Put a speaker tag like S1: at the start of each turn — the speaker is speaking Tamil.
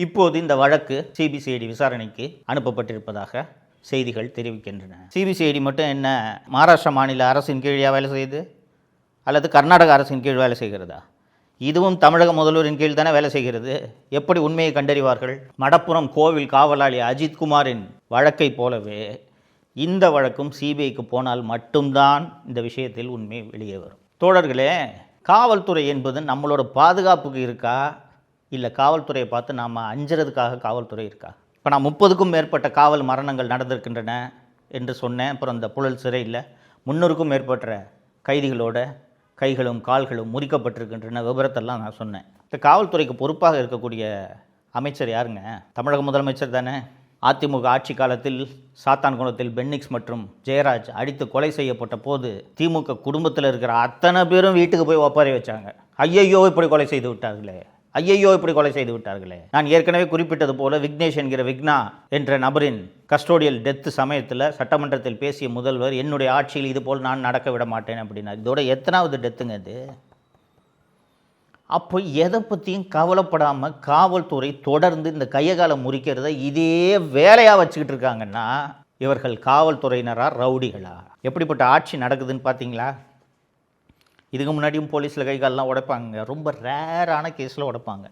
S1: இப்போது இந்த வழக்கு சிபிசிஐடி விசாரணைக்கு அனுப்பப்பட்டிருப்பதாக செய்திகள் தெரிவிக்கின்றன. சிபிசிஐடி மட்டும் என்ன மகாராஷ்டிரா மாநில அரசின் கீழே வேலை செய்யுது அல்லது கர்நாடக அரசின் கீழ் வேலை செய்கிறதா? இதுவும் தமிழக முதல்வரின் கீழ் தானே வேலை செய்கிறது. எப்படி உண்மையை கண்டறிவார்கள்? மடப்புறம் கோவில் காவலாளி அஜித்குமாரின் வழக்கை போலவே இந்த வழக்கும் சிபிஐக்கு போனால் மட்டும்தான் இந்த விஷயத்தில் உண்மை வெளியே வரும். தோழர்களே, காவல்துறை என்பது நம்மளோட பாதுகாப்புக்கு இருக்கா, இல்லை காவல்துறையை பார்த்து நாம் அஞ்சுறதுக்காக காவல்துறை இருக்கா? இப்போ நான் 30க்கும் மேற்பட்ட காவல் மரணங்கள் நடந்திருக்கின்றன என்று சொன்னேன். அப்புறம் இந்த புழல் சிறையில் 300க்கும் மேற்பட்ட கைதிகளோட கைகளும் கால்களும் முறிக்கப்பட்டிருக்கின்றன விபரத்தெல்லாம் நான் சொன்னேன். இந்த காவல்துறைக்கு பொறுப்பாக இருக்கக்கூடிய அமைச்சர் யாருங்க? தமிழக முதலமைச்சர் தானே. அதிமுக ஆட்சி காலத்தில் சாத்தான்குளத்தில் பென்னிக்ஸ் மற்றும் ஜெயராஜ் அடித்து கொலை செய்யப்பட்ட போது திமுக குடும்பத்தில் இருக்கிற அத்தனை பேரும் வீட்டுக்கு போய் ஒப்பாரி வச்சாங்க. ஐயையோ இப்படி கொலை செய்து விட்டார்களே, ஐயையோ இப்படி கொலை செய்து விட்டார்களே. நான் ஏற்கனவே குறிப்பிட்டது போல விக்னேஷ் என்கிற விக்னா என்ற நபரின் கஸ்டோடியல் டெத்து சமயத்தில் சட்டமன்றத்தில் பேசிய முதல்வர் என்னுடைய ஆட்சியில் இது போல் நான் நடக்க விட மாட்டேன் அப்படின்னா, இதோட எத்தனாவது டெத்துங்க இது? அப்போ எதை பற்றியும் கவலைப்படாமல் காவல்துறை தொடர்ந்து இந்த கையகாலம் முறிக்கிறத இதே வேலையாக வச்சுக்கிட்டு இருக்காங்கன்னா இவர்கள் காவல்துறையினரா ரவுடிகளா? எப்படிப்பட்ட ஆட்சி நடக்குதுன்னு பார்த்தீங்களா? இதுக்கு முன்னாடியும் போலீஸில் கை காலெலாம் உடைப்பாங்க, ரொம்ப ரேரான கேஸில் உடைப்பாங்க.